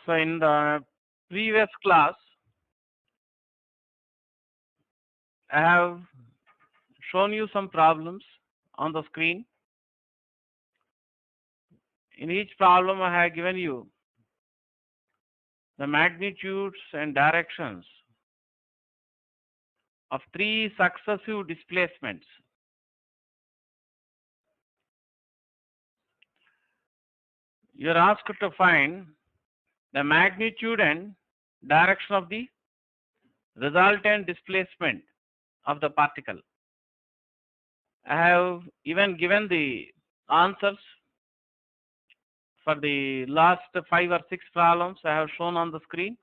So in the previous class, I have shown you some problems on the screen. In each problem, I have given you the magnitudes and directions of three successive displacements. You are asked to find the magnitude and direction of the resultant displacement of the particle. I have even given the answers for the last 5 or 6 problems I have shown on the screen.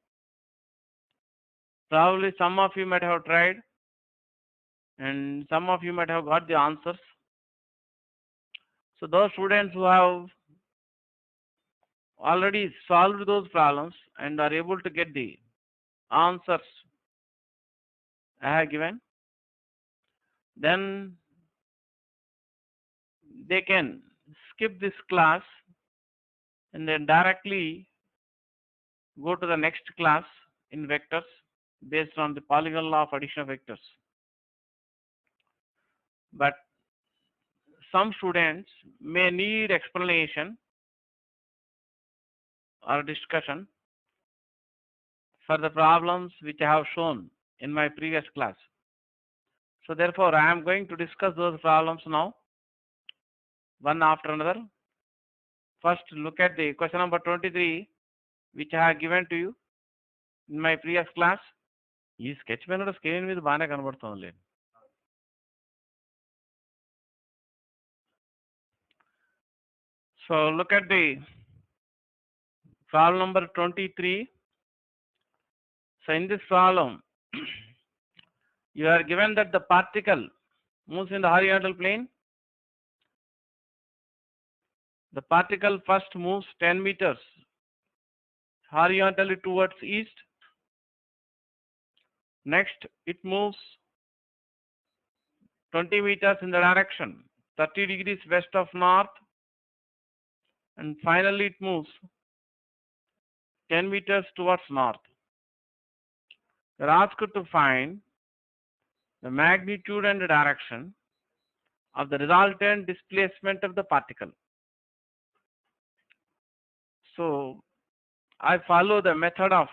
Probably some of you might have tried and some of you might have got the answers. So those students who have already solved those problems and are able to get the answers I have given, then they can skip this class and then directly go to the next class in vectors based on the polygon law of addition of vectors. But some students may need explanation or discussion for the problems which I have shown in my previous class. So therefore, I am going to discuss those problems now, one after another. First, look at the question number 23, which I have given to you in my previous class. ఈ sketch pen కూడా screen మీద బాగానే కనబడుతుంది. So look at the problem number 23. So in this problem, you are given that the particle moves in the horizontal plane. The particle first moves 10 meters horizontally towards east. Next, it moves 20 meters in the direction 30 degrees west of north. And finally, it moves 10 meters towards north. You are asked to find the magnitude and the direction of the resultant displacement of the particle. So, I follow the method of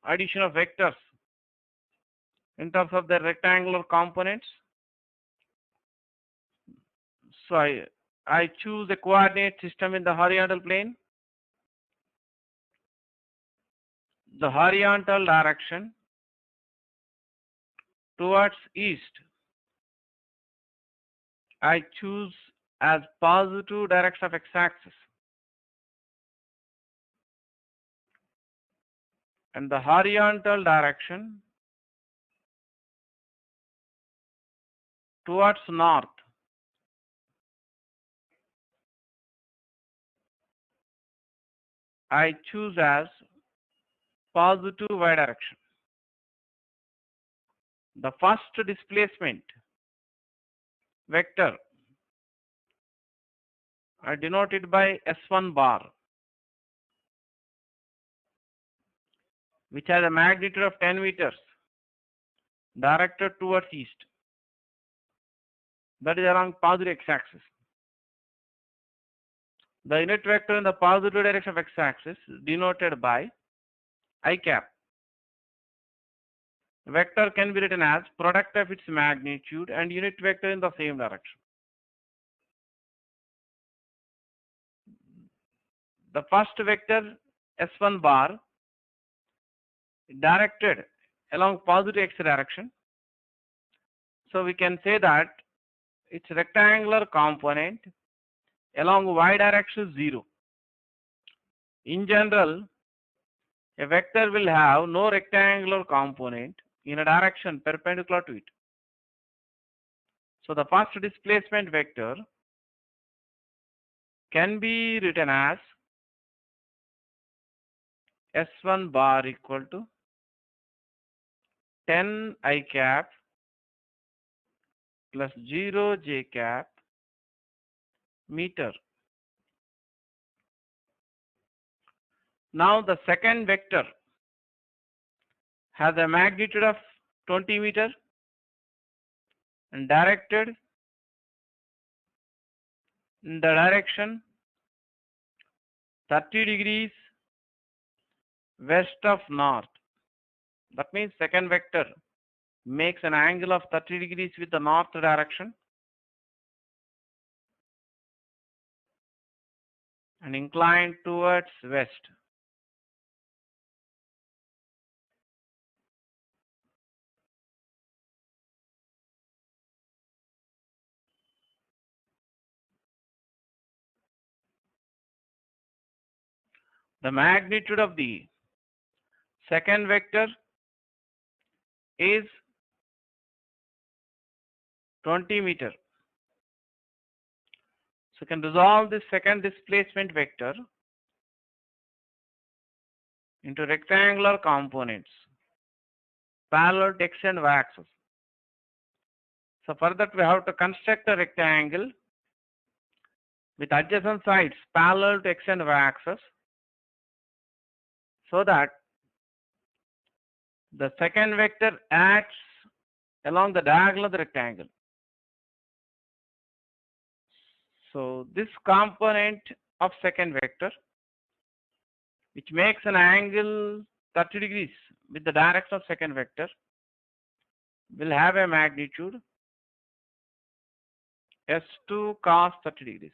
addition of vectors in terms of their rectangular components. So, I choose a coordinate system in the horizontal plane. The horizontal direction towards east, I choose as positive direction of x-axis. And the horizontal direction towards north, I choose as positive y direction. The first displacement vector are denoted by S1 bar, which has a magnitude of 10 meters directed towards east. That is along positive x-axis. The unit vector in the positive direction of x-axis is denoted by I cap. Vector can be written as product of its magnitude and unit vector in the same direction. The first vector S1 bar directed along positive x direction. So we can say that its rectangular component along y direction is 0. In general, a vector will have no rectangular component in a direction perpendicular to it. So the first displacement vector can be written as S1 bar equal to 10 I cap plus 0 j cap meter. Now the second vector has a magnitude of 20 meter and directed in the direction 30 degrees west of north. That means second vector makes an angle of 30 degrees with the north direction and inclined towards west. The magnitude of the second vector is 20 meter. So you can resolve this second displacement vector into rectangular components parallel to x and y axis. So for that we have to construct a rectangle with adjacent sides parallel to x and y axis so that the second vector acts along the diagonal of the rectangle. So this component of second vector, which makes an angle 30 degrees with the direction of second vector, will have a magnitude S2 cos 30 degrees.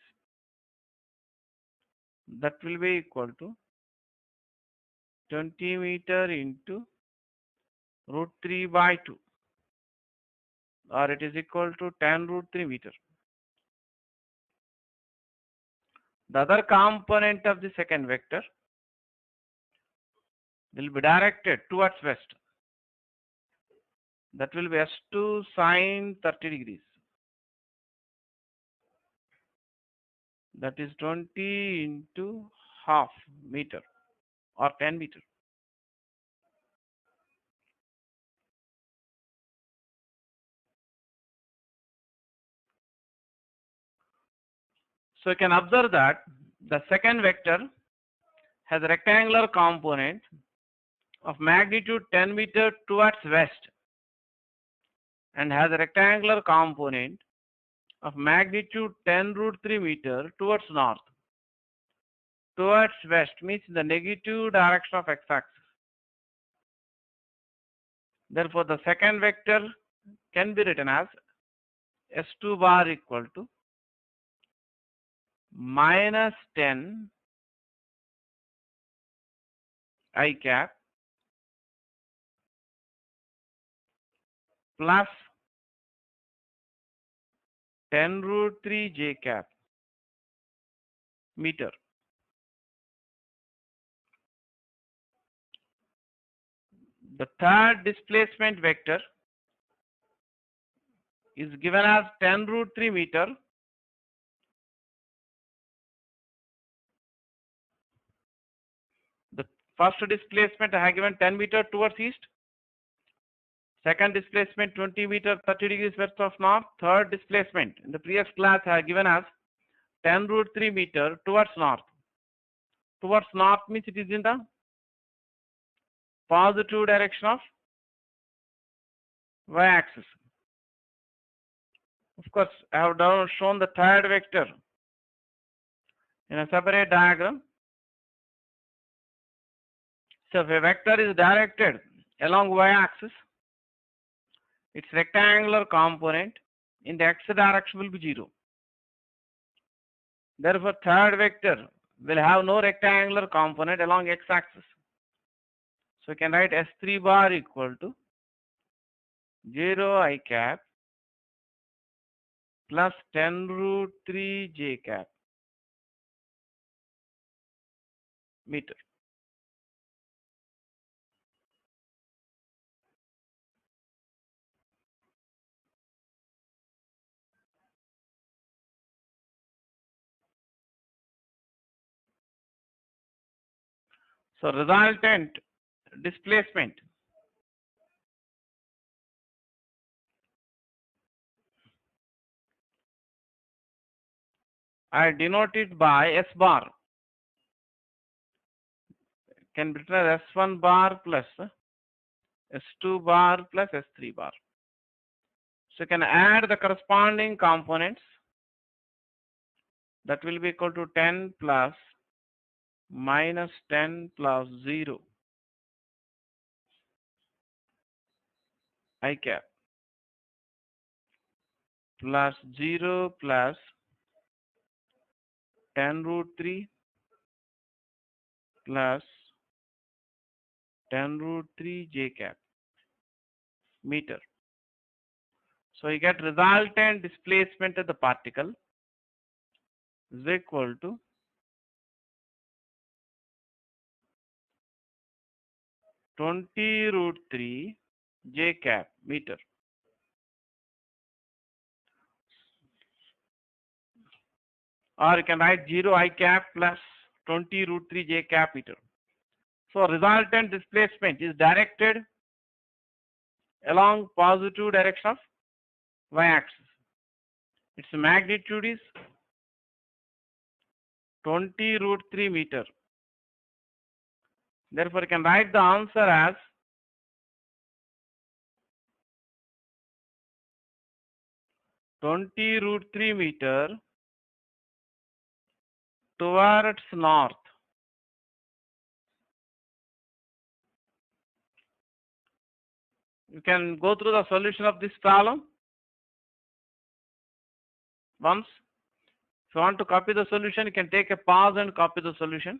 That will be equal to 20 meter into root 3 by 2, or it is equal to 10 root 3 meter. The other component of the second vector will be directed towards west. That will be S2 sine 30 degrees. That is 20 into half meter or 10 meter. So you can observe that the second vector has a rectangular component of magnitude 10 meter towards west and has a rectangular component of magnitude 10 root 3 meter towards north. Towards west means the negative direction of x-axis. Therefore, the second vector can be written as S2 bar equal to minus 10 I cap plus 10 root 3 j cap meter. The third displacement vector is given as 10 root 3 meter. The first displacement I have given 10 meter towards east. Second displacement 20 meter 30 degrees west of north. Third displacement in the previous class I have given as 10 root 3 meter towards north. Towards north means it is in the positive direction of y-axis. Of course, I have shown the third vector in a separate diagram. So if a vector is directed along y-axis, its rectangular component in the x direction will be 0. Therefore, third vector will have no rectangular component along x-axis. So we can write S3 bar equal to 0 I cap plus 10 root 3 j cap meter. So resultant displacement I denote it by S bar. can be written as S1 bar plus S2 bar plus S3 bar. So you can add the corresponding components. That will be equal to 10 plus minus 10 plus 0 I cap plus 0 plus 10 root 3 plus 10 root 3 j cap meter. So you get resultant displacement of the particle is equal to 20 root 3 j cap meter. Or you can write 0 I cap plus 20 root 3 j cap meter. So resultant displacement is directed along positive direction of y-axis. Its magnitude is 20 root 3 meter. Therefore, you can write the answer as 20 root 3 meter towards north. You can go through the solution of this problem once. If you want to copy the solution, you can take a pause and copy the solution.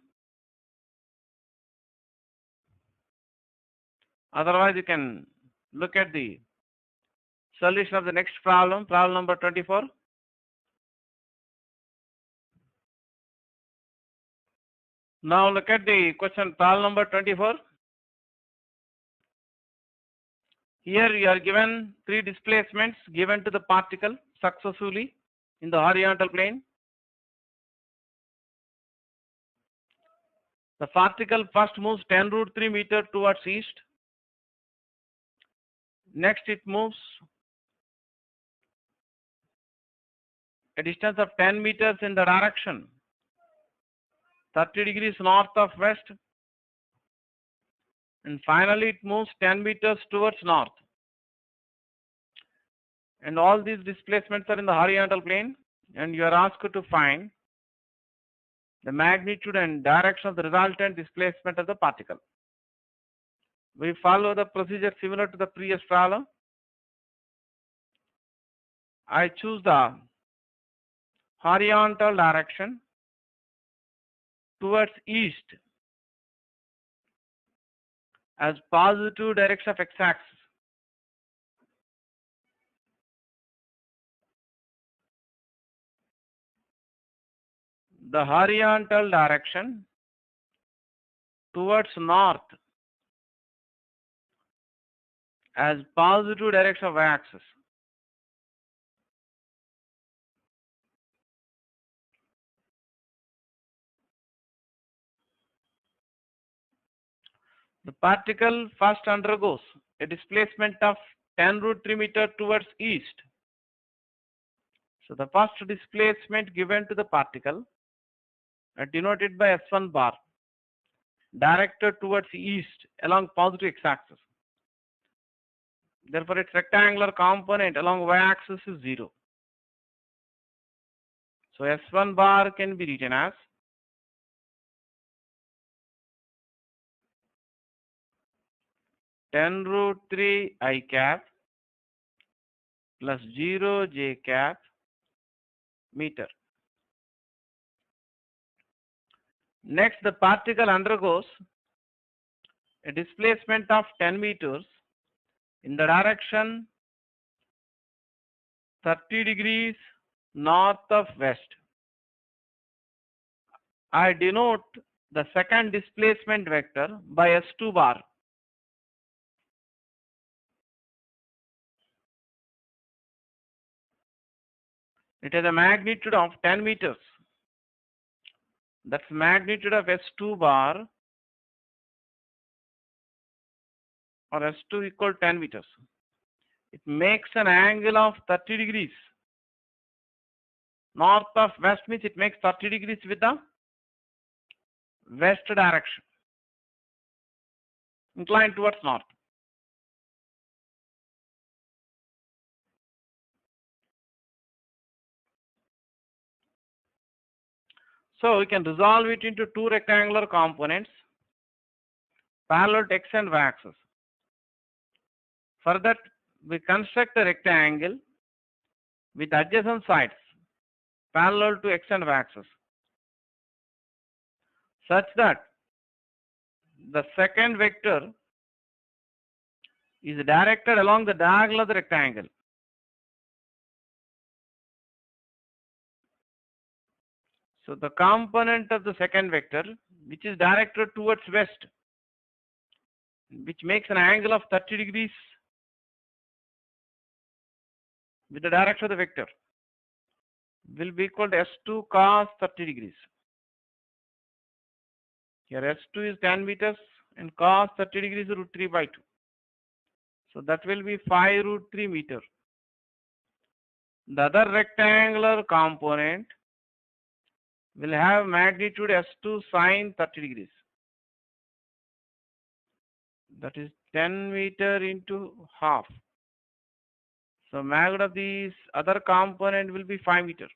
Otherwise, you can look at the solution of the next problem, problem number 24. Now look at the question, problem number 24. Here you are given three displacements given to the particle successively in the horizontal plane. The particle first moves 10 root 3 meter towards east. Next it moves a distance of 10 meters in the direction 30 degrees north of west. And finally it moves 10 meters towards north. And all these displacements are in the horizontal plane, and you are asked to find the magnitude and direction of the resultant displacement of the particle. We follow the procedure similar to the previous problem. I choose the horizontal direction towards east as positive direction of x-axis. The horizontal direction towards north as positive direction of y-axis. The particle first undergoes a displacement of 10 root 3 meter towards east. So the first displacement given to the particle denoted by S1 bar directed towards east along positive x-axis. Therefore, its rectangular component along y-axis is 0. So S1 bar can be written as ten root 3 I cap plus 0 j cap meter. Next, the particle undergoes a displacement of 10 meters in the direction 30 degrees north of west. I denote the second displacement vector by S2 bar. It has a magnitude of 10 meters. That's magnitude of S2 bar or S2 equal 10 meters. It makes an angle of 30 degrees. North of west means it makes 30 degrees with the west direction. inclined towards north. So we can resolve it into two rectangular components parallel to x and y axis. For that, we construct a rectangle with adjacent sides parallel to x and y axis, such that the second vector is directed along the diagonal of the rectangle. So the component of the second vector, which is directed towards west, which makes an angle of 30 degrees with the direction of the vector, will be equal to S2 cos 30 degrees. Here S2 is 10 meters and cos 30 degrees is root 3 by 2. So that will be 5 root 3 meter. The other rectangular component will have magnitude S2 sine 30 degrees. That is 10 meter into half. So magnitude of these other component will be 5 meter.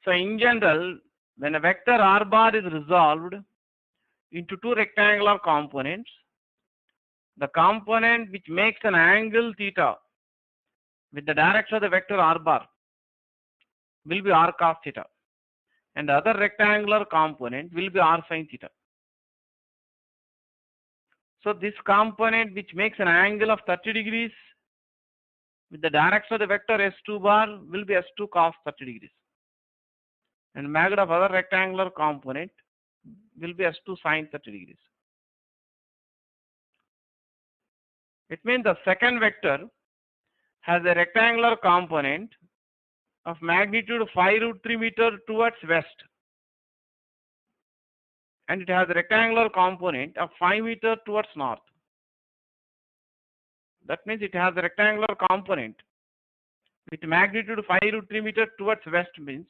So in general, when a vector r bar is resolved into two rectangular components, the component which makes an angle theta with the direction of the vector r bar will be r cos theta, and the other rectangular component will be r sin theta. So this component which makes an angle of 30 degrees with the direction of the vector S2 bar will be S2 cos 30 degrees. And magnitude of other rectangular component will be S2 sin 30 degrees. It means the second vector has a rectangular component of magnitude 5 root 3 meter towards west, and it has a rectangular component of 5 meter towards north. That means it has a rectangular component with magnitude 5 root 3 meter towards west, means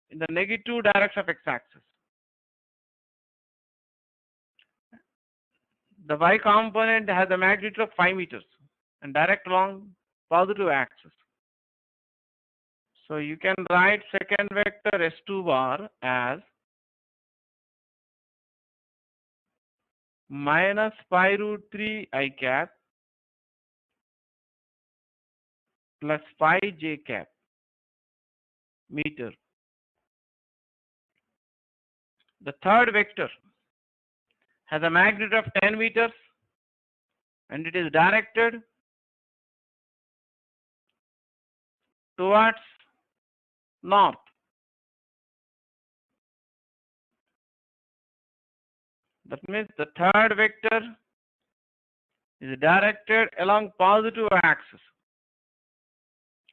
in the negative direction of x-axis. The y component has a magnitude of 5 meters and direct along positive axis. So you can write second vector S2 bar as minus pi root 3 I cap plus pi j cap meter. The third vector has a magnitude of 10 meters and it is directed towards north. That means the third vector is directed along positive axis.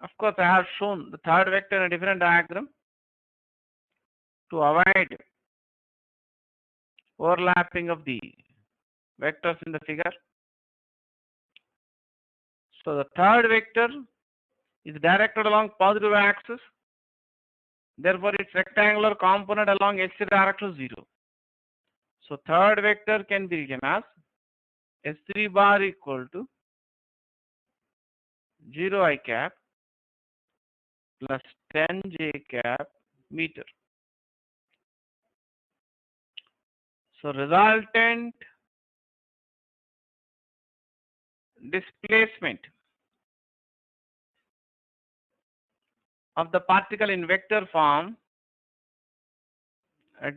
Of course, I have shown the third vector in a different diagram to avoid overlapping of the vectors in the figure. So the third vector is directed along positive axis. Therefore, its rectangular component along x direction is 0. So third vector can be written as S3 bar equal to 0 I cap plus 10 j cap meter. So resultant displacement of the particle in vector form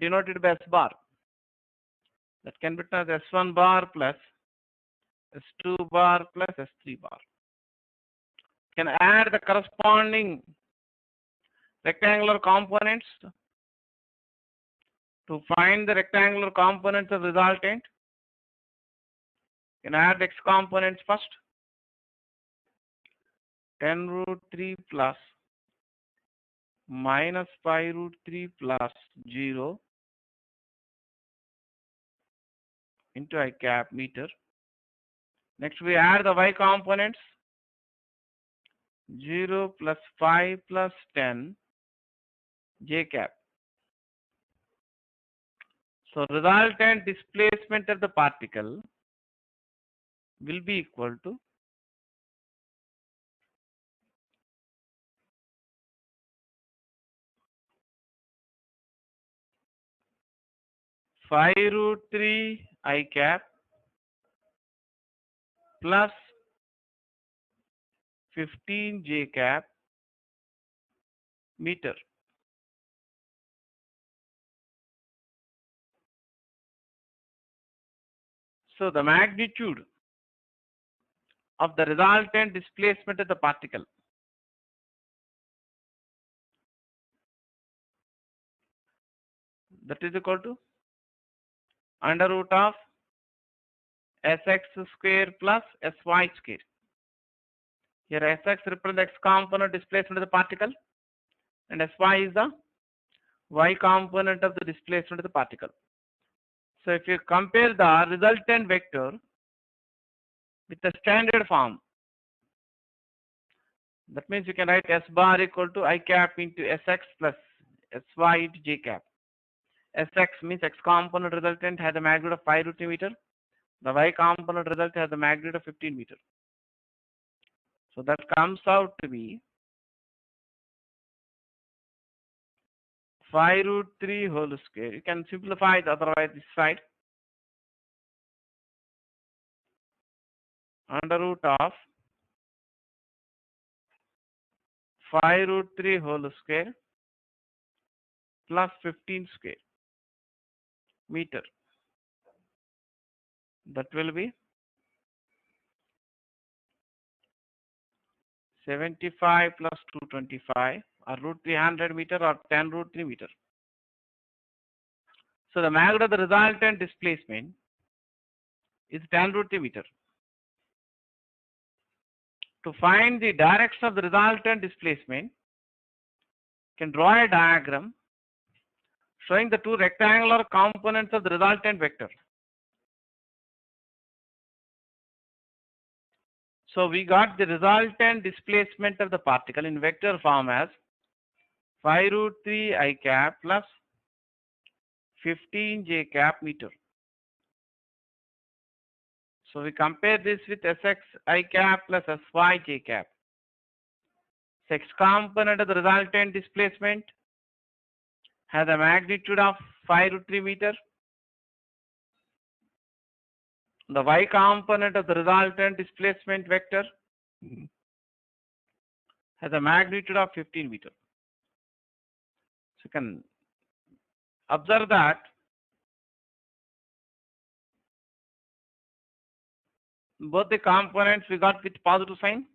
denoted by S bar, that can be written as S1 bar plus S2 bar plus S3 bar. Can add the corresponding rectangular components to find the rectangular components of resultant. Can add x components first. 10 root 3 plus minus pi root 3 plus 0 into I cap meter. Next we add the y components. 0 plus 5 plus 10 j cap. So resultant displacement of the particle will be equal to phi root 3 I cap plus 15 j cap meter. So the magnitude of the resultant displacement of the particle that is equal to under root of Sx square plus Sy square. Here Sx represents the x component displacement of the particle and Sy is the y component of the displacement of the particle. So if you compare the resultant vector with the standard form, that means you can write S bar equal to I cap into Sx plus Sy into j cap. Sx means x component resultant has a magnitude of 5 root 3 meter. The y component result has a magnitude of 15 meter. So that comes out to be 5 root 3 whole square. You can simplify it otherwise this side. Under root of 5 root 3 whole square plus 15 square meter. That will be 75 plus 225 or root 300 meter or 10 root 3 meter. So the magnitude of the resultant displacement is 10 root 3 meter. To find the direction of the resultant displacement, you can draw a diagram showing the two rectangular components of the resultant vector. So we got the resultant displacement of the particle in vector form as 5 root 3 I cap plus 15 j cap meter. So we compare this with Sx I cap plus Sy j cap. X component of the resultant displacement has a magnitude of 5 root 3 meter. The y component of the resultant displacement vector has a magnitude of 15 meter. So you can observe that both the components we got with positive sign.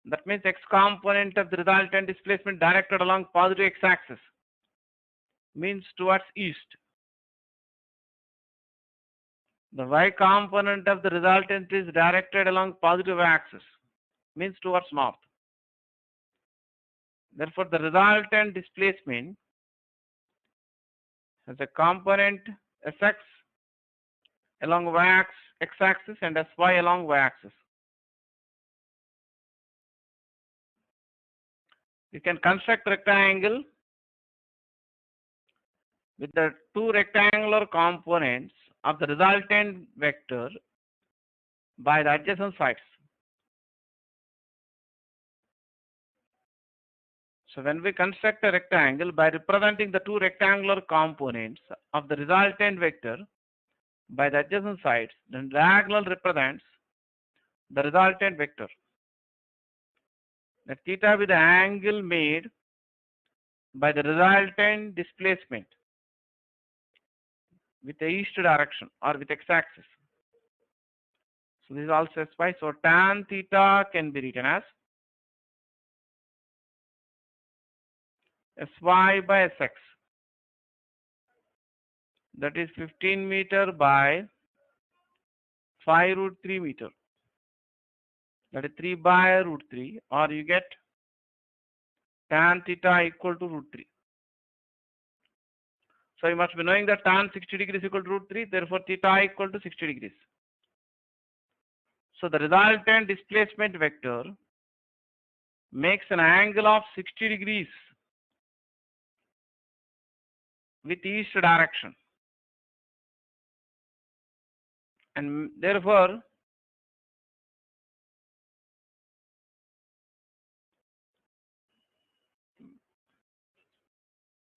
That means x component of the resultant displacement directed along positive x-axis means towards east. The y component of the resultant is directed along positive axis means towards north. Therefore, the resultant displacement has a component Sx along x-axis and Sy along y-axis. You can construct rectangle with the two rectangular components of the resultant vector by the adjacent sides. So when we construct a rectangle by representing the two rectangular components of the resultant vector by the adjacent sides, then diagonal represents the resultant vector. Let theta be the angle made by the resultant displacement with the east direction or with x-axis. So this is also Sy. So tan theta can be written as Sy by Sx. That is 15 meter by 5 root 3 meter. That is 3 by root 3, or you get tan theta equal to root 3. So you must be knowing that tan 60 degrees equal to root 3, therefore theta equal to 60 degrees. So the resultant displacement vector makes an angle of 60 degrees with east direction. and therefore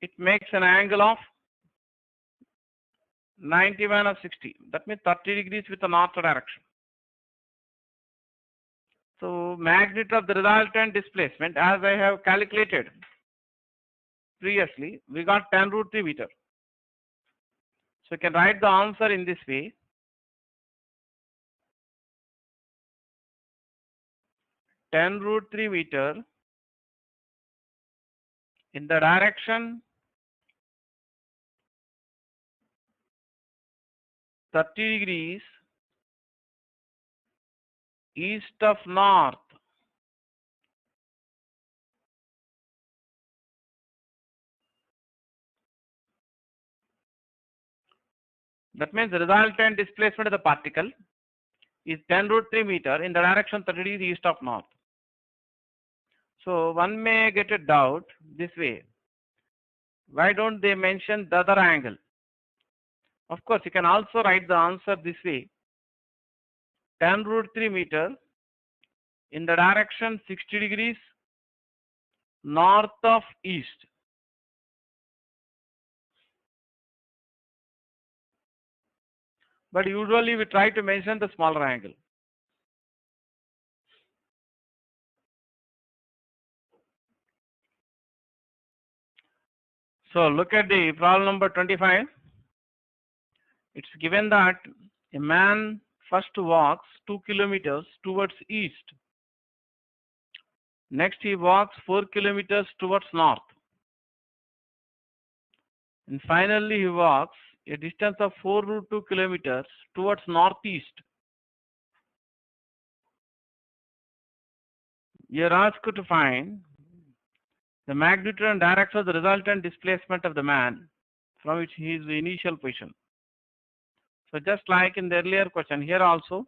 it makes an angle of 90 minus 60. That means 30 degrees with the north direction. So magnitude of the resultant displacement, as I have calculated previously, we got 10 root 3 meter. So you can write the answer in this way. 10 root 3 meter in the direction 30 degrees east of north. That means the resultant displacement of the particle is 10 root 3 meter in the direction 30 degrees east of north. So one may get a doubt this way. Why don't they mention the other angle? Of course, you can also write the answer this way. 10 root 3 meter in the direction 60 degrees north of east. But usually we try to mention the smaller angle. So look at the problem number 25. It's given that a man first walks 2 kilometers towards east. Next he walks 4 kilometers towards north. And finally he walks a distance of 4 root 2 kilometers towards northeast. You are asked to find the magnitude and direction of the resultant displacement of the man from which his initial position. So just like in the earlier question, here also,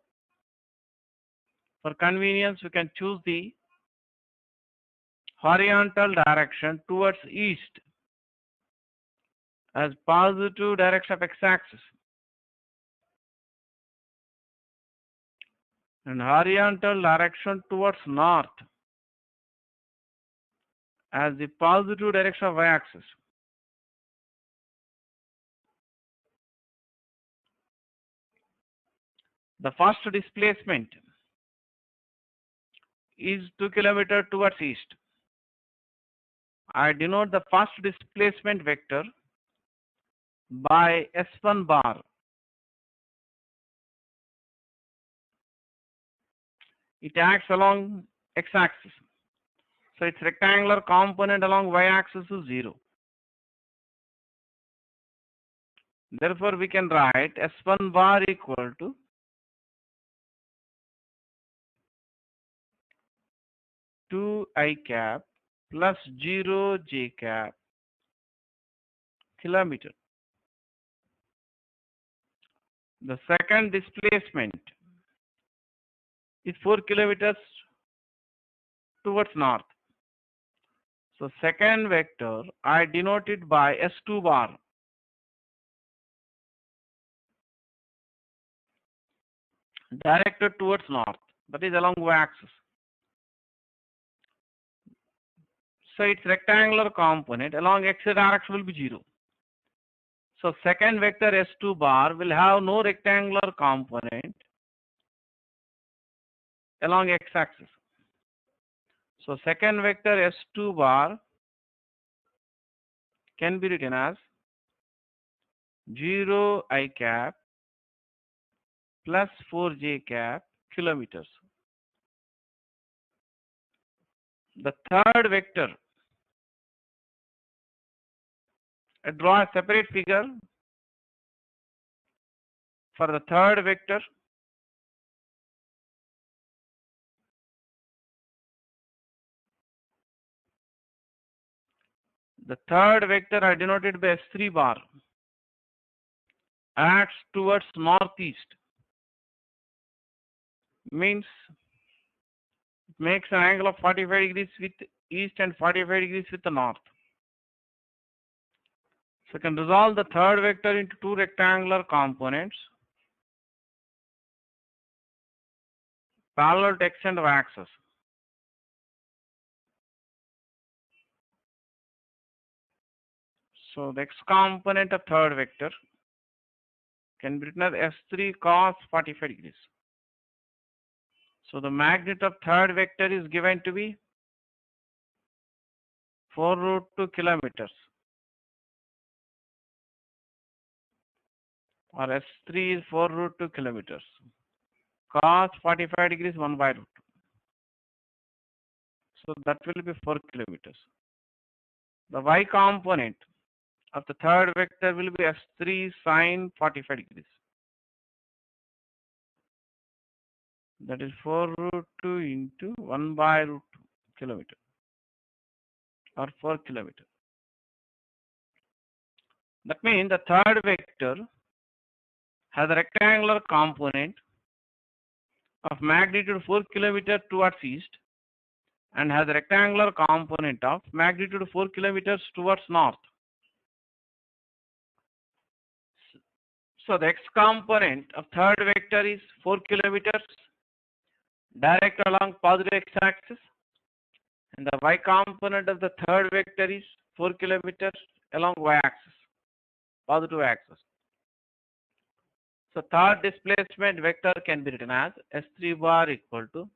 for convenience, we can choose the horizontal direction towards east as positive direction of x-axis, and horizontal direction towards north as the positive direction of y-axis. The first displacement is 2 kilometers towards east. I denote the first displacement vector by S1 bar. It acts along x-axis. So its rectangular component along y-axis is 0. Therefore, we can write S1 bar equal to 2I cap plus 0j cap kilometer. The second displacement is 4 kilometers towards north. So second vector I denote it by S2 bar. Directed towards north, that is along y-axis. So its rectangular component along x direction will be 0. So second vector S2 bar will have no rectangular component along x-axis. So second vector S2 bar can be written as 0I cap plus 4j cap kilometers. The third vector, I draw a separate figure for the third vector. The third vector I denoted by S3 bar acts towards northeast. Means it makes an angle of 45 degrees with east and 45 degrees with the north. So I can resolve the third vector into two rectangular components. parallel to x and y axis. So the x component of third vector can be written as s3 cos 45 degrees. So the magnitude of third vector is given to be 4 root 2 kilometers, or S3 is 4 root 2 kilometers. Cos 45 degrees 1 by root 2. So that will be 4 kilometers. The y component of the third vector will be S3 sine 45 degrees. That is 4 root 2 into 1 by root 2 kilometer, or 4 kilometer. That means the third vector has a rectangular component of magnitude 4 kilometer towards east and has a rectangular component of magnitude 4 kilometers towards north. So the x component of third vector is 4 kilometers direct along positive x-axis, and the y component of the third vector is 4 kilometers along y-axis, positive axis. So third displacement vector can be written as S3 bar equal to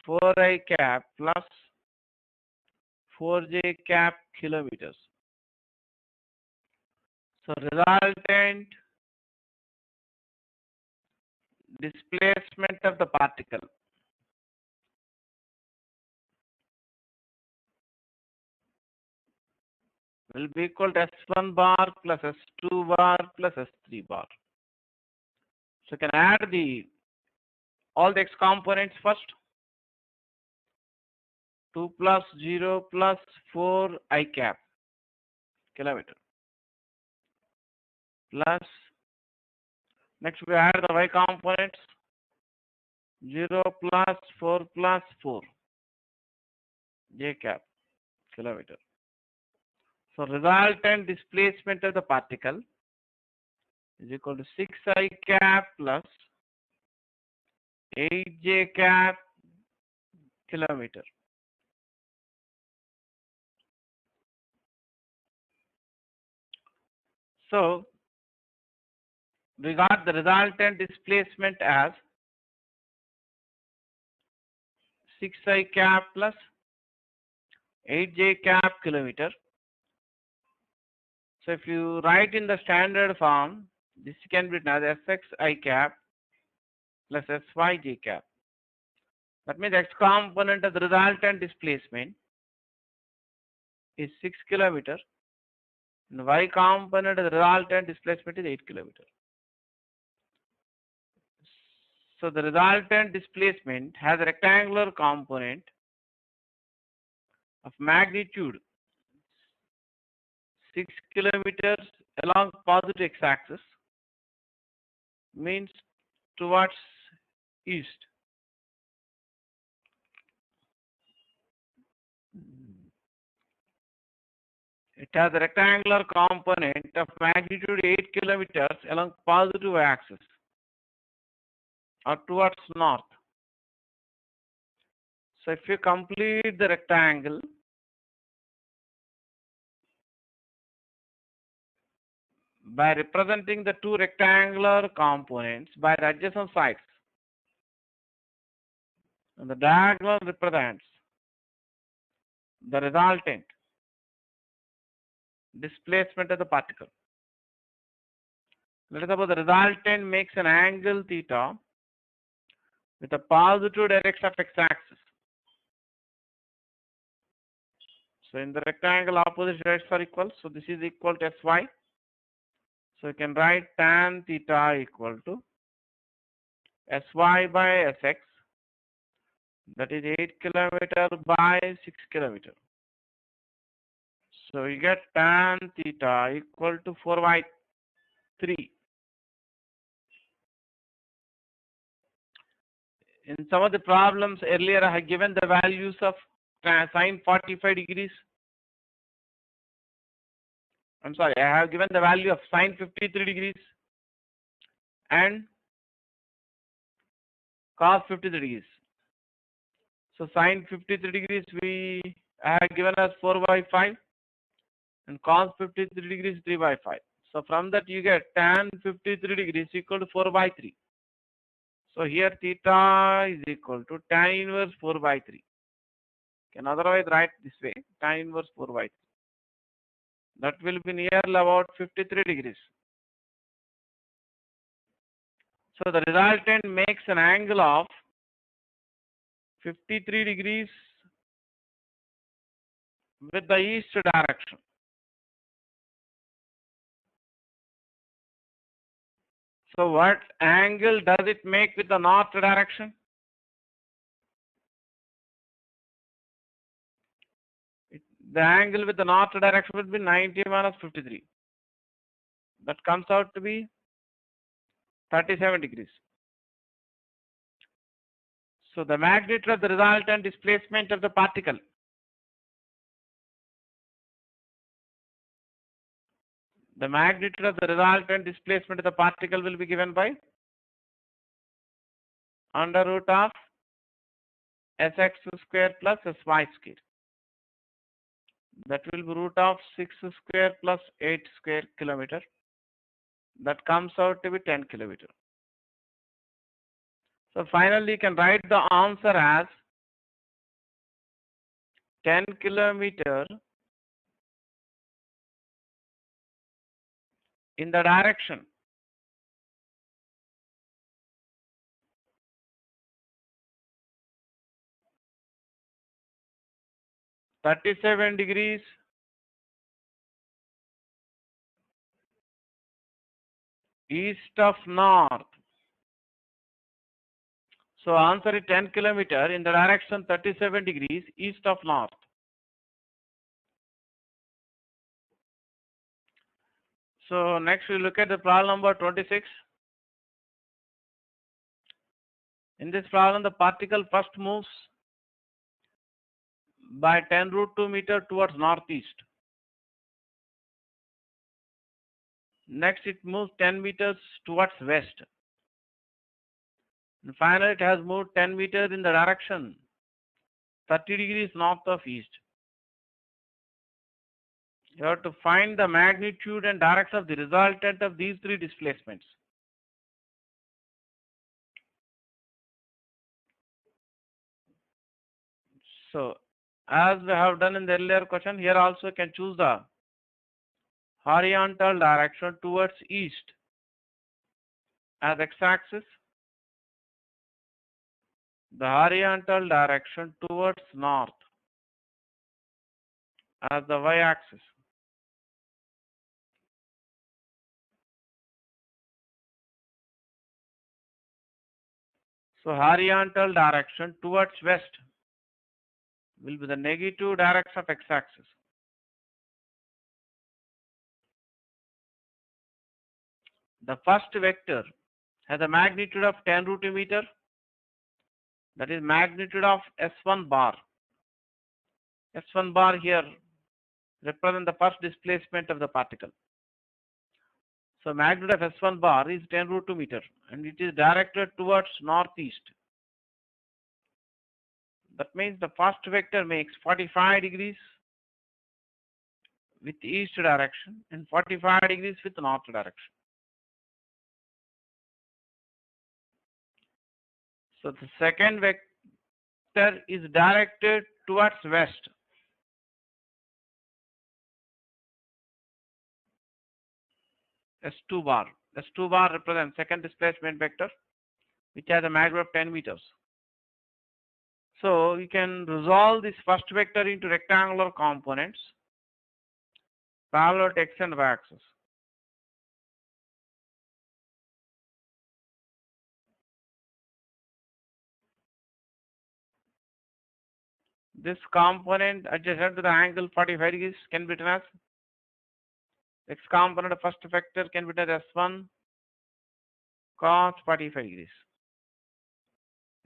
4i cap plus 4j cap kilometers. So resultant displacement of the particle will be equal to S1 bar plus S2 bar plus S3 bar. So you can add all the x components first. 2 plus 0 plus 4 I cap kilometer plus, next we add the y components, 0 plus 4 plus 4 j cap kilometer. So resultant displacement of the particle is equal to 6i cap plus 8j cap kilometer. So we got the resultant displacement as 6i cap plus 8j cap kilometer. So if you write in the standard form, this can be written as Fx I cap plus Fy j cap. That means x component of the resultant displacement is 6 kilometer, and y component of the resultant displacement is 8 kilometer. So the resultant displacement has a rectangular component of magnitude 6 kilometers along positive x-axis, means towards east. It has a rectangular component of magnitude 8 kilometers along positive axis or towards north. So if you complete the rectangle, by representing the two rectangular components by the adjacent sides, and the diagonal represents the resultant displacement of the particle. Let us suppose the resultant makes an angle theta with a positive direction of x-axis. So in the rectangle, opposite directions are equal. So this is equal to Sy. So you can write tan theta equal to Sy by Sx. That is 8 kilometer by 6 kilometer. So you get tan theta equal to 4/3. In some of the problems earlier, I have given the values of sine 45 degrees. I'm sorry, I have given the value of sine 53 degrees and cos 53 degrees. So sin 53 degrees we have given as 4 by 5 and cos 53 degrees 3 by 5. So from that you get tan 53 degrees equal to 4 by 3. So here theta is equal to tan inverse 4 by 3. Can otherwise write this way, tan inverse 4 by 3. That will be nearly about 53 degrees. So the resultant makes an angle of 53 degrees with the east direction. So what angle does it make with the north direction? The angle with the north direction will be 90 minus 53. That comes out to be 37 degrees. So the magnitude of the resultant displacement of the particle the magnitude of the resultant displacement of the particle will be given by under root of sx square plus sy square. That will be root of 6 square plus 8 square kilometer. That comes out to be 10 kilometer. So finally you can write the answer as 10 kilometer in the direction (37 degrees) east of north. So answer is 10 kilometer in the direction 37 degrees east of north. So next we look at the problem number 26. In this problem, the particle first moves by 10 root 2 meter towards northeast. Next, it moves 10 meters towards west. And finally, it has moved 10 meters in the direction 30 degrees north of east. You have to find the magnitude and direction of the resultant of these three displacements. So, as we have done in the earlier question, here also you can choose the horizontal direction towards east as x-axis, the horizontal direction towards north as the y-axis. So horizontal direction towards west will be the negative direction of x-axis. The first vector has a magnitude of 10 root meter. That is magnitude of S1 bar. S1 bar here represent the first displacement of the particle. So magnitude of S1 bar is 10 root 2 meter and it is directed towards northeast. That means the first vector makes 45 degrees with east direction and 45 degrees with north direction. So the second vector is directed towards west. S2 bar. S2 bar represents second displacement vector, which has a magnitude of 10 meters. So you can resolve this first vector into rectangular components parallel to x and y axis. This component adjacent to the angle 45 degrees can be written as x component of first vector can be written as S1 cos 45 degrees.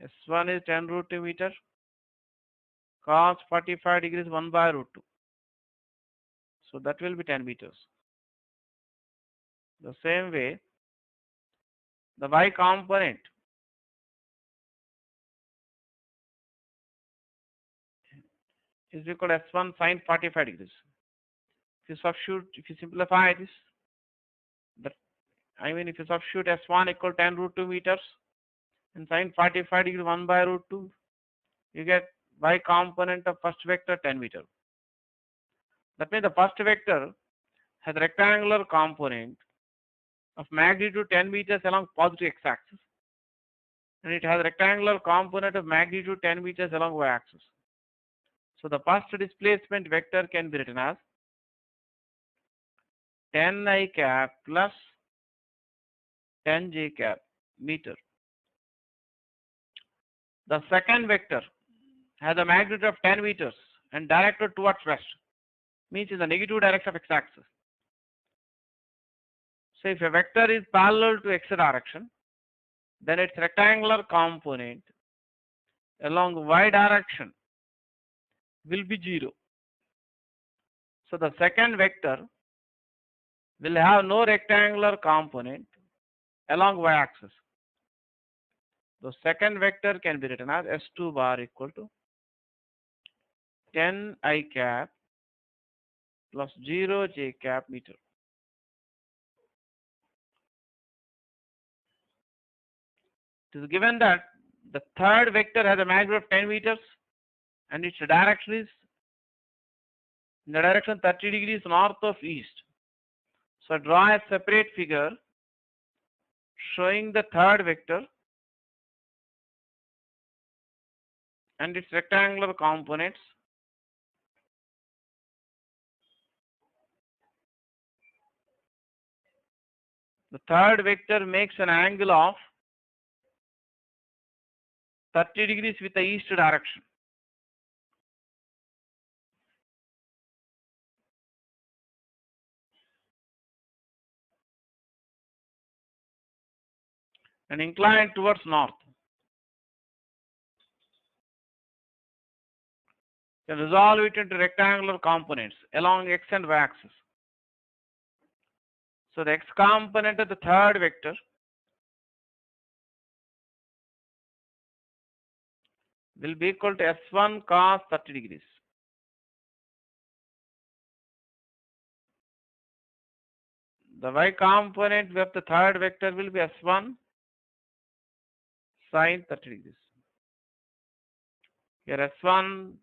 S1 is 10 root 2 meter. Cos 45 degrees 1 by root 2. So that will be 10 meters. The same way, the y component is equal to S1 sine 45 degrees. If you substitute, if you simplify this, that if you substitute S1 equal to 10 root 2 meters and sine 45 degrees 1 by root 2, you get y component of first vector 10 meter. That means the first vector has a rectangular component of magnitude 10 meters along positive x-axis, and it has a rectangular component of magnitude 10 meters along y-axis. So the first displacement vector can be written as 10 I cap plus 10 j cap meter. The second vector has a magnitude of 10 meters and directed towards west, means in the negative direction of x-axis. So if a vector is parallel to x direction, then its rectangular component along y direction will be 0. So the second vector will have no rectangular component along y-axis. The second vector can be written as S2 bar equal to 10 I cap plus 0 j cap meter. It is given that the third vector has a magnitude of 10 meters and its direction is in the direction 30 degrees north of east. So draw a separate figure showing the third vector and its rectangular components. The third vector makes an angle of 30 degrees with the east direction. And inclined towards north. Then resolve it into rectangular components along x and y axis. So the x component of the third vector will be equal to S1 cos 30 degrees. The y component of the third vector will be S1 sin 30 degrees. Here S1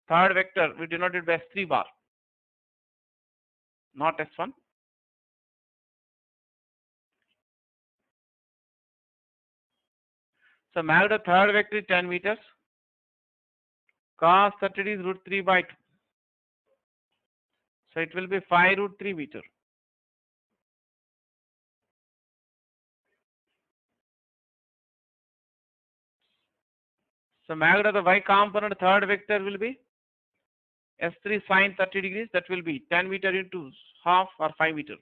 third vector we denoted by S3 bar, not S1. So magnitude of third vector is 10 meters. Cos 30 degrees root 3 by 2. So it will be 5 root 3 meter. So magnitude of the y component third vector will be S3 sin 30 degrees. That will be 10 meter into half or 5 meter.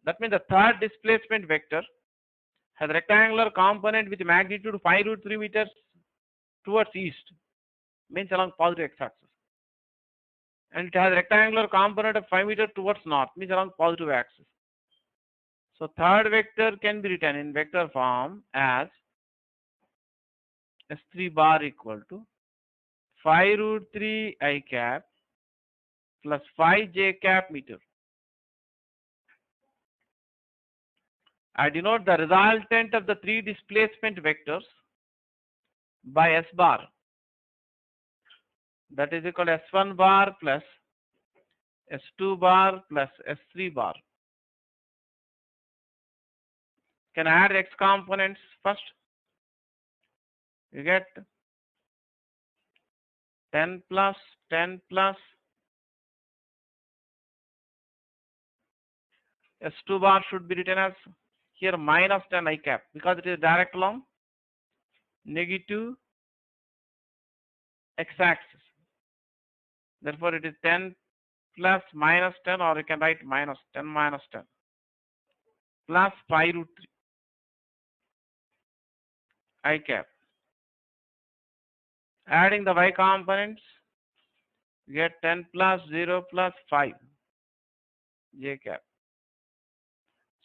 That means the third displacement vector has a rectangular component with magnitude 5 root 3 meters towards east, means along positive x-axis. And it has a rectangular component of 5 meters towards north, means along positive axis. So third vector can be written in vector form as S3 bar equal to 5 root 3 I cap plus 5 j cap meter. I denote the resultant of the three displacement vectors by S bar. That is equal to S1 bar plus S2 bar plus S3 bar. Can add x components first. You get 10 plus 10 plus S2 bar should be written as here minus 10 I cap because it is direct along negative x-axis. Therefore, it is 10 plus minus 10, or you can write minus 10 minus 10 plus 5 root 3 I cap. Adding the y components, you get 10 plus 0 plus 5 j cap.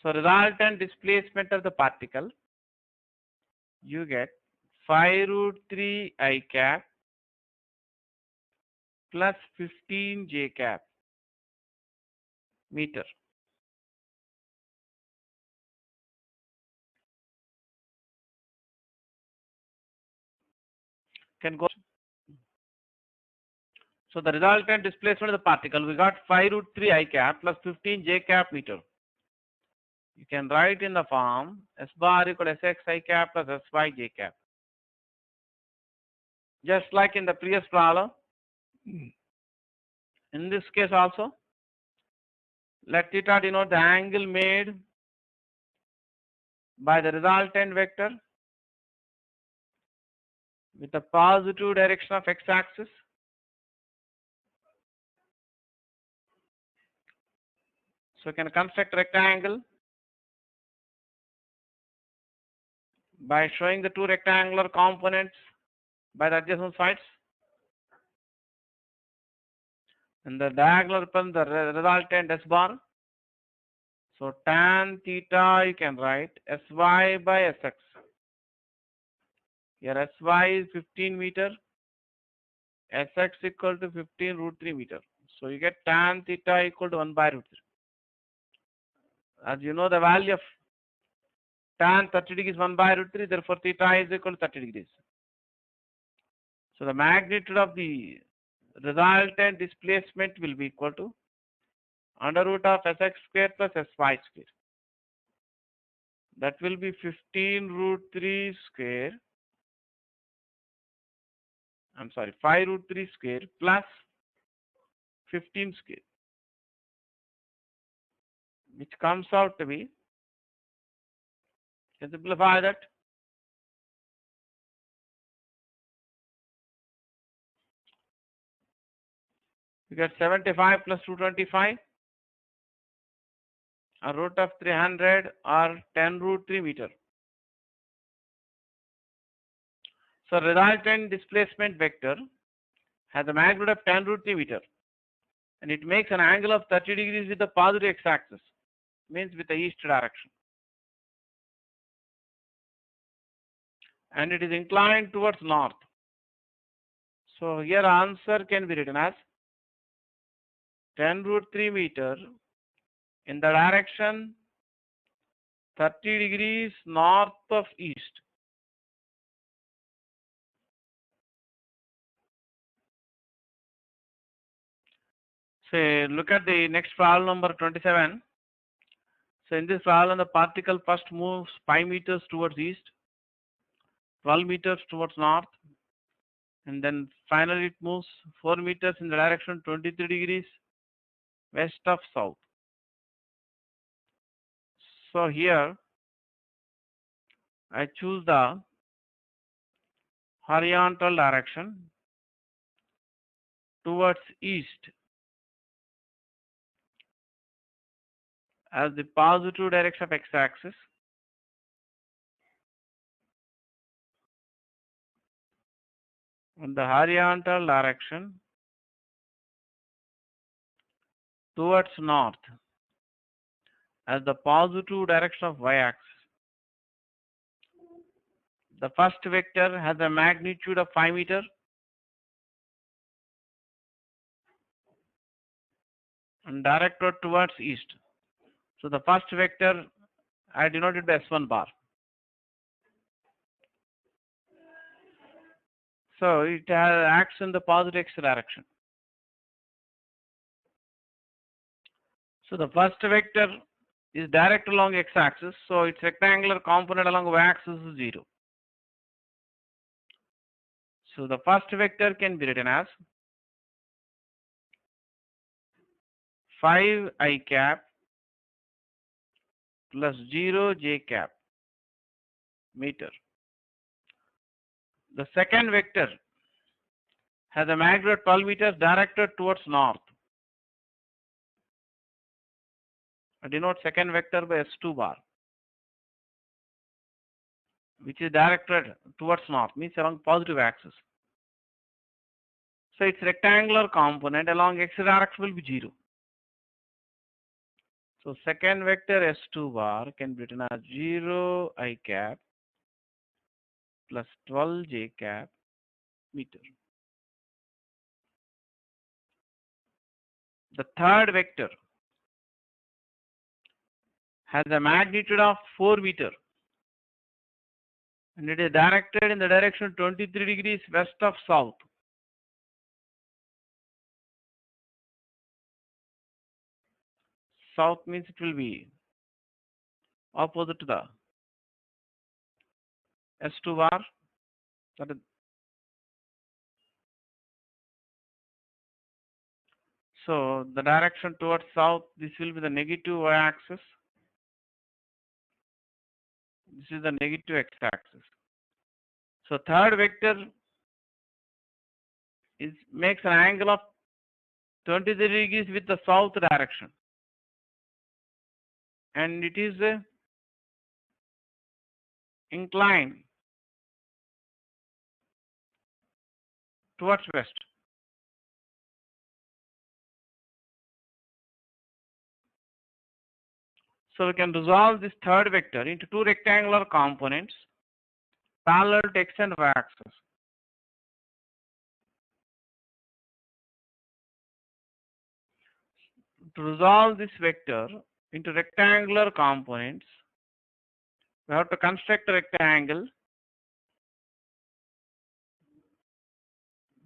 So resultant displacement of the particle, you get 5 root 3 I cap plus 15 j cap meter. Can go. So the resultant displacement of the particle, we got 5 root 3 I cap plus 15 j cap meter. You can write in the form S bar equal to Sx I cap plus Sy j cap. Just like in the previous problem, in this case also, let theta denote the angle made by the resultant vector with the positive direction of x-axis. So you can construct a rectangle by showing the two rectangular components by the adjacent sides. And the diagonal represents the resultant S bar. So tan theta you can write Sy by Sx. Here Sy is 15 meter, Sx equal to 15 root 3 meter. So you get tan theta equal to 1 by root 3. As you know, the value of tan 30 degrees 1 by root 3, therefore theta is equal to 30 degrees. So the magnitude of the resultant displacement will be equal to under root of Sx square plus Sy square. That will be 15 root 3 square. 5 root 3 square plus 15 square, which comes out to be, can simplify that, you get 75 plus 225 or root of 300 or 10 root 3 meter. So resultant displacement vector has a magnitude of 10 root 3 meter and it makes an angle of 30 degrees with the positive x-axis, means with the east direction. And it is inclined towards north. So here answer can be written as 10 root 3 meter in the direction 30 degrees north of east. Say, look at the next problem number 27. So in this problem, the particle first moves 5 meters towards east, 12 meters towards north, and then finally it moves 4 meters in the direction 23 degrees west of south. So here I choose the horizontal direction towards east as the positive direction of x-axis. And the horizontal direction towards north as the positive direction of y-axis. The first vector has a magnitude of 5 meter. And directed towards east. So the first vector I denoted by S1 bar. So it acts in the positive x direction. So the first vector is direct along x-axis, so its rectangular component along y-axis is 0. So the first vector can be written as 5 I cap plus 0 j cap meter. The second vector has a magnitude of 12 meters directed towards north. I denote second vector by S2 bar, which is directed towards north, means along positive axis. So its rectangular component along x direction will be 0. So second vector S2 bar can be written as 0 I cap plus 12 j cap meter. The third vector has a magnitude of 4 meter and it is directed in the direction 23 degrees west of south. South means it will be opposite to the S2 bar. That is, so the direction towards south, this will be the negative y-axis. This is the negative x-axis. So third vector makes an angle of 23 degrees with the south direction, and it is inclined towards west. So we can resolve this third vector into two rectangular components parallel to x and y axis. To resolve this vector into rectangular components, we have to construct a rectangle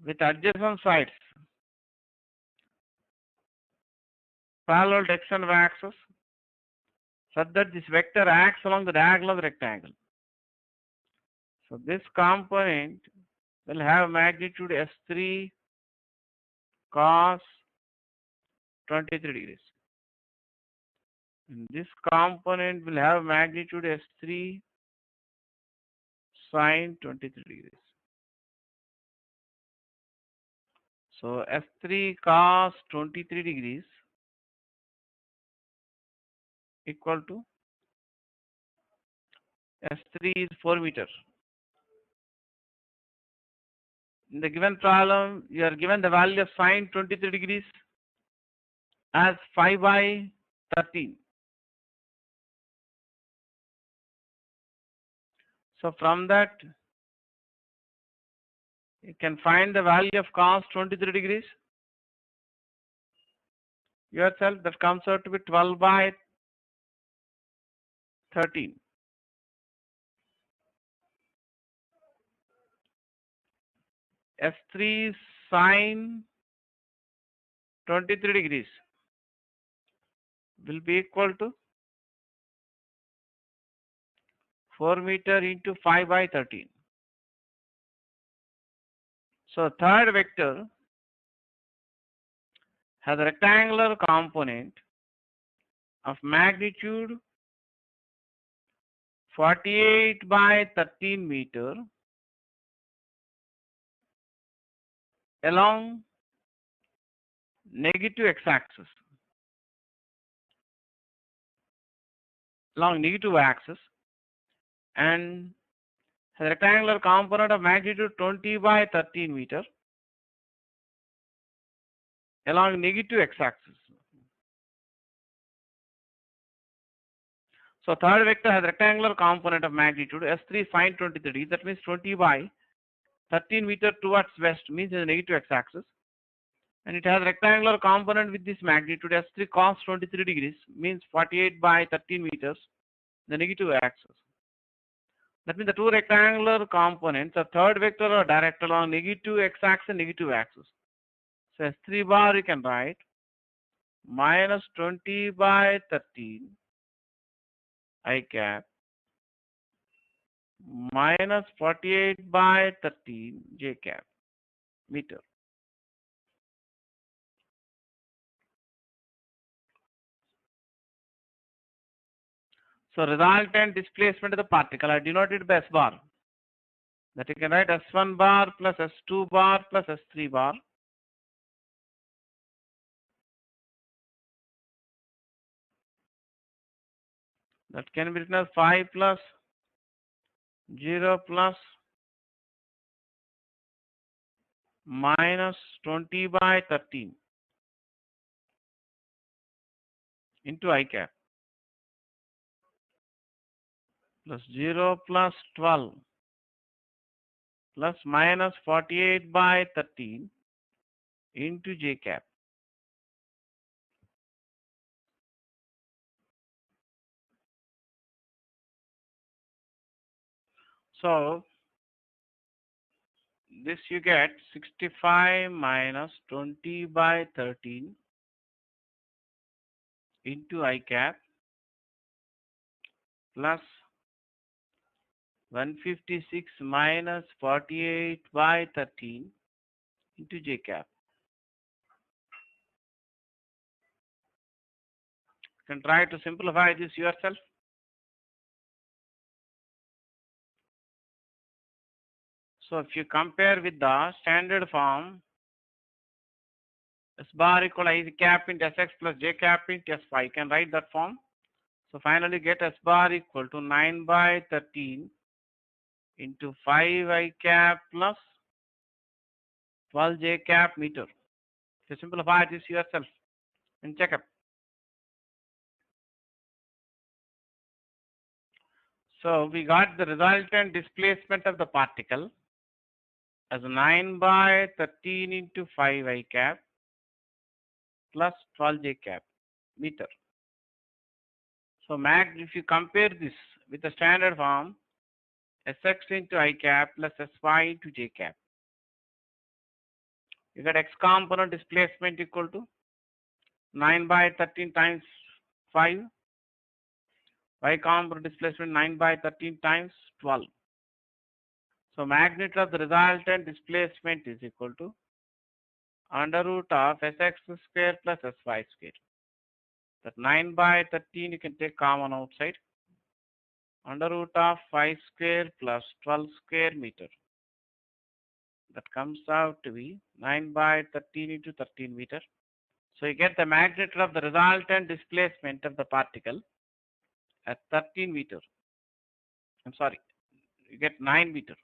with adjacent sides parallel to x and y axis, such that this vector acts along the diagonal of the rectangle. So this component will have magnitude S3 cos 23 degrees. And this component will have magnitude S3 sin 23 degrees. So S3 cos 23 degrees equal to S3 is 4 meters. In the given problem, you are given the value of sin 23 degrees as 5 by 13. So from that, you can find the value of cos 23 degrees. Yourself, that comes out to be 12 by 13. S3 sin 23 degrees will be equal to 4 meter into 5 by 13. So third vector has a rectangular component of magnitude 48 by 13 meter along negative x-axis, along negative axis, and has a rectangular component of magnitude 20 by 13 meter along negative x-axis. So third vector has a rectangular component of magnitude S3 sin 23, that means 20 by 13 meter towards west, means in the negative x-axis, and it has a rectangular component with this magnitude S3 cos 23 degrees, means 48 by 13 meters, the negative axis. That means the two rectangular components, the third vector are directed along negative x-axis and negative axis. So S3 bar you can write minus 20 by 13 I cap minus 48 by 13 j cap meter. So resultant displacement of the particle are denoted by S bar. That you can write S1 bar plus S2 bar plus S3 bar. That can be written as 5 plus 0 plus minus 20 by 13 into I cap plus 0 plus 12 plus minus 48 by 13 into j cap. So this you get 65 minus 20 by 13 into I cap plus 156 minus 48 by 13 into J cap. You can try to simplify this yourself. So if you compare with the standard form, S bar equal I cap into Sx plus J cap into S5, you can write that form. So finally get S bar equal to 9 by 13 into 5 I cap plus 12 J cap meter. If you simplify this yourself and check up. So we got the resultant displacement of the particle as 9 by 13 into 5 I cap plus 12 J cap meter. So if you compare this with the standard form, Sx into I cap plus Sy into J cap, you get x component displacement equal to 9 by 13 times 5, y component displacement 9 by 13 times 12. So magnitude of the resultant displacement is equal to under root of Sx square plus Sy square. That 9 by 13 you can take common outside. Under root of 5 square plus 12 square meter. That comes out to be 9 by 13 into 13 meter. So you get the magnitude of the resultant displacement of the particle at 13 meter. I'm sorry, you get 9 meter.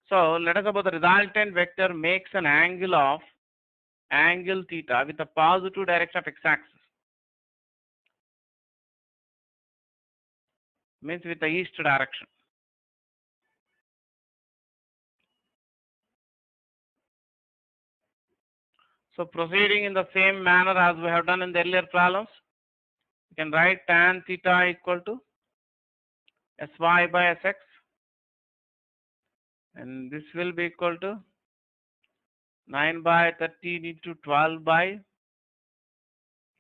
So let us suppose the resultant vector makes an angle theta with the positive direction of x-axis. Means with the east direction. So proceeding in the same manner as we have done in the earlier problems, you can write tan theta equal to Sy by Sx, and this will be equal to 9 by 13 into 12 by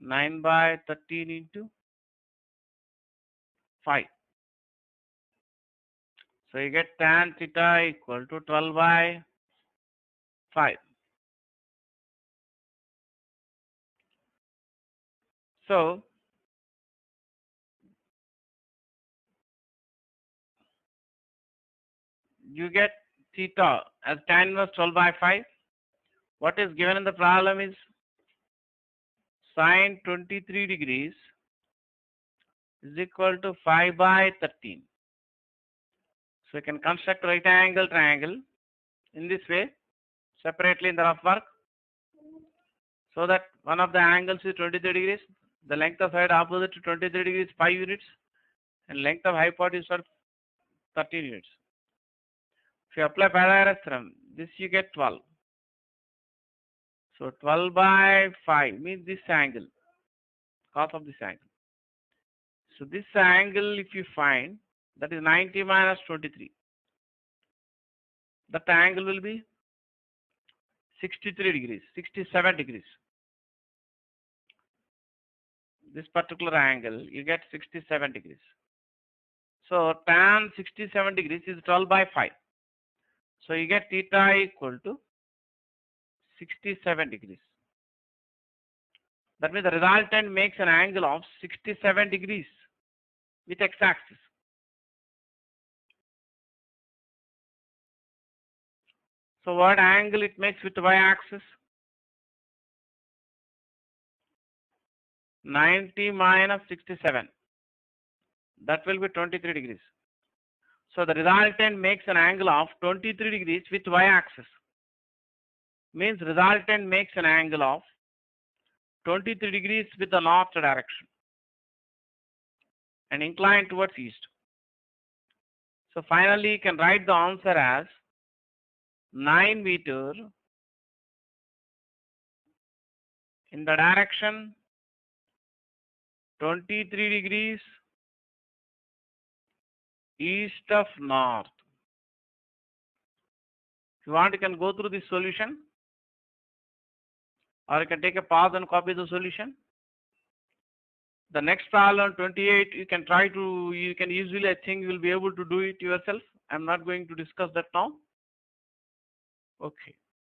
9 by 13 into 5. So you get tan theta equal to 12 by 5. So you get theta as tan inverse 12 by 5. What is given in the problem is sine 23 degrees is equal to 5 by 13. So you can construct right angle triangle in this way separately in the rough work, so that one of the angles is 23 degrees, the length of side opposite to 23 degrees 5 units, and length of hypotenuse are 13 units. If you apply Pythagoras theorem, this you get 12. So 12 by 5 means this angle, cos of this angle. So this angle if you find, that is 90 minus 23. That angle will be 63 degrees, 67 degrees. This particular angle, you get 67 degrees. So tan 67 degrees is 12 by 5. So you get theta equal to 67 degrees. That means the resultant makes an angle of 67 degrees with x-axis. So what angle it makes with y-axis? 90 minus 67. That will be 23 degrees. So the resultant makes an angle of 23 degrees with y-axis. Means resultant makes an angle of 23 degrees with the north direction and inclined towards east. So finally you can write the answer as 9 meter in the direction 23 degrees east of north. If you want, you can go through this solution, or you can take a pause and copy the solution. The next problem, 28, you can easily, I think you will be able to do it yourself. I'm not going to discuss that now. Okay.